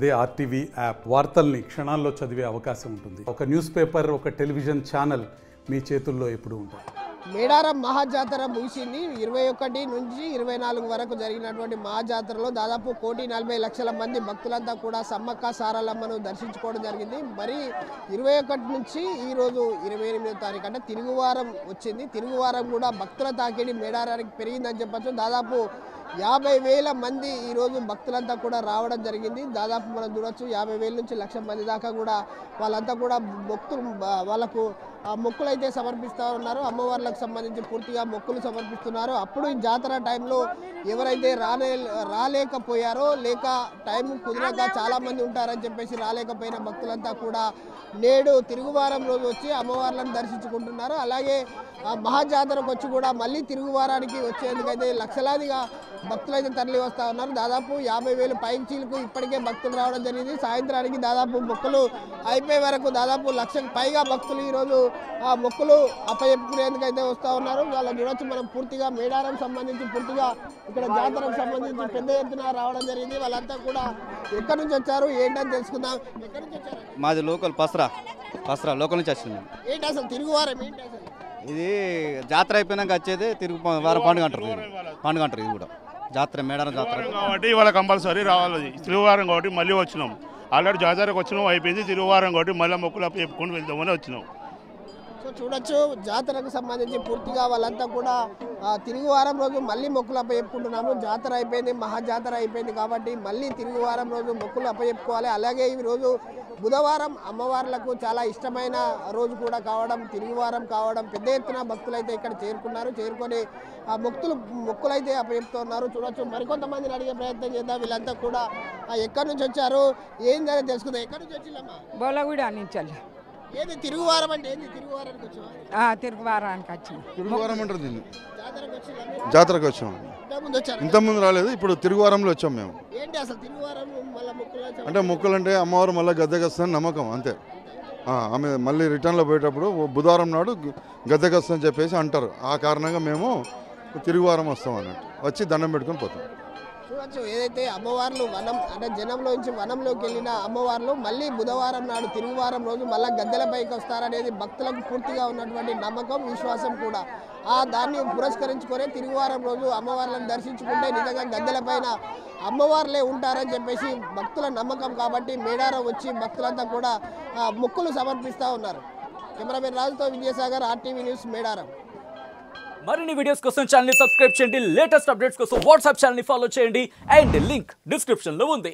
అదే RTV app వార్తల్ని క్షణాల్లో చదివే అవకాశం ఉంటుంది. ఒక న్యూస్ పేపర్, ఒక టెలివిజన్ ఛానల్ మీ చేతుల్లో ఎప్పుడూ ఉంటాయి. మేడారం మహాజాతర ముగిసింది. 21 నుంచి 24 వరకు జరిగినటువంటి మహాజాతరలో దాదాపు 1,40,00,000 మంది భక్తులంతా కూడా సమ్మక్క సారలమ్మను దర్శించుకోవడం జరిగింది. మరి 21 నుంచి ఈరోజు 28వ తారీఖు అంటే తిరుగువారం వచ్చింది. తిరుగువారం కూడా భక్తుల తాకిడి మేడారానికి పెరిగిందని చెప్పచ్చు. దాదాపు 50,000 మంది ఈరోజు భక్తులంతా కూడా రావడం జరిగింది. దాదాపు మనం చూడొచ్చు 50,000 నుంచి 1,00,000 మంది దాకా కూడా వాళ్ళంతా కూడా వాళ్ళకు మొక్కులు అయితే సమర్పిస్తూ ఉన్నారు. అమ్మవార్లకు సంబంధించి పూర్తిగా మొక్కులు సమర్పిస్తున్నారు. అప్పుడు ఈ జాతర టైంలో ఎవరైతే రాలేకపోయారో లేక టైం కుదిరక చాలామంది ఉంటారని చెప్పేసి రాలేకపోయిన భక్తులంతా కూడా నేడు తిరుగువారం రోజు వచ్చి అమ్మవార్లను దర్శించుకుంటున్నారు. అలాగే మహాజాతరకు వచ్చి కూడా మళ్ళీ తిరుగువారానికి వచ్చేందుకైతే లక్షలాదిగా భక్తులైతే తరలి వస్తూ ఉన్నారు. దాదాపు 50,000 పైచీలకు ఇప్పటికే భక్తులు రావడం జరిగింది. సాయంత్రానికి దాదాపు మొక్కులు అయిపోయే వరకు దాదాపు 1,00,000కు పైగా భక్తులు ఈరోజు ఆ మొక్కులు అప్పచెప్పుకునేందుకైతే వస్తూ ఉన్నారు. వాళ్ళని చూడొచ్చు మనం పూర్తిగా మేడారం సంబంధించి పూర్తిగా ఇక్కడ జాతరకు సంబంధించి పెద్ద ఎత్తున రావడం జరిగింది. వాళ్ళంతా కూడా ఎక్కడి నుంచి వచ్చారు ఏంటని తెలుసుకుందాం. ఎక్కడి నుంచి వచ్చారు? మాది లోకల్ పసరా లోకల్ నుంచి వచ్చింది. ఏంటి అసలు తిరుగువారం ఏంటి అసలు? ఇది జాతర అయిపోయినాక వచ్చేది తిరుగు వారం పండుగ అంటారు. ఇది కూడా జాతర మేడారం జాతర కాబట్టి ఇవాళ కంపల్సరీ రావాలి. తిరుగువారం కాబట్టి మళ్ళీ వచ్చినాం. ఆల్రెడీ జాతరకు వచ్చినాం, అయిపోయింది. తిరుగువారం కాబట్టి మళ్ళీ మొక్కులు చెప్పుకొని వెళ్దామని వచ్చినాం. సో చూడొచ్చు జాతరకు సంబంధించి పూర్తిగా వాళ్ళంతా కూడా తిరుగువారం రోజు మళ్ళీ మొక్కులు అప్పచెప్పుకుంటున్నాము. జాతర అయిపోయింది, మహాజాతర అయిపోయింది కాబట్టి మళ్ళీ తిరుగువారం రోజు మొక్కులు అప్పచెప్పుకోవాలి. అలాగే ఈ రోజు బుధవారం అమ్మవార్లకు చాలా ఇష్టమైన రోజు కూడా కావడం, తిరుగువారం కావడం పెద్ద ఎత్తున భక్తులైతే ఇక్కడ చేరుకొని ఆ మొక్కులైతే అప్పచెప్తున్నారు. చూడొచ్చు మరికొంతమందిని అడిగే ప్రయత్నం చేద్దాం. వీళ్ళంతా కూడా ఎక్కడి నుంచి వచ్చారు ఏందని తెలుసుకుందాం. ఎక్కడి నుంచి వచ్చిందమ్మా? బోలగూడ నుంచి. ఏది తిరుగువారం అంటే ఏంది? తిరుగువారానికి వచ్చావా? తిరుగువారానికి వచ్చింది. తిరుగువారం అంటారు దీన్ని. జాతరకు జాతరకు వచ్చాం. ఇంతకుముందు రాలేదు, ఇప్పుడు తిరుగువారంలో వచ్చాం మేము. ఏంటి అసలు తిరుగువారం మళ్ళీ మొక్కులు అంటే మొక్కులు అంటే అమ్మవారు మళ్ళీ గద్దెకొస్తుందని నమ్మకం అంతే. ఆమె మళ్ళీ రిటర్న్లో పోయేటప్పుడు బుధవారం నాడు గద్దెకొస్తుందని చెప్పేసి అంటారు. ఆ కారణంగా మేము తిరుగువారం వస్తాం అన్నట్టు వచ్చి దండం పెట్టుకొని పోతాం. చూడొచ్చు ఏదైతే అమ్మవార్లు వనం అంటే జనంలోంచి వనంలోకి వెళ్ళిన అమ్మవార్లు మళ్ళీ బుధవారం నాడు తిరుగువారం రోజు మళ్ళీ గద్దెలపైకి వస్తారనేది భక్తులకు పూర్తిగా ఉన్నటువంటి నమ్మకం, విశ్వాసం కూడా. దాన్ని పురస్కరించుకొని తిరుగువారం రోజు అమ్మవార్లను దర్శించుకుంటే నిజంగా గద్దెలపైన అమ్మవార్లే ఉంటారని చెప్పేసి భక్తుల నమ్మకం. కాబట్టి మేడారం వచ్చి భక్తులంతా కూడా మొక్కులు సమర్పిస్తూ ఉన్నారు. కెమెరామెన్ రాజుతో విజయసాగర్, ఆర్టీవీ న్యూస్, మేడారం. మరిన్ని వీడియోస్ కోసం ఛానల్ ని సబ్స్క్రైబ్ చేయండి. లేటెస్ట్ అప్డేట్స్ కోసం వాట్సాప్ ఛానల్ ని ఫాలో చేయండి. అండ్ లింక్ డిస్క్రిప్షన్ లో ఉంది.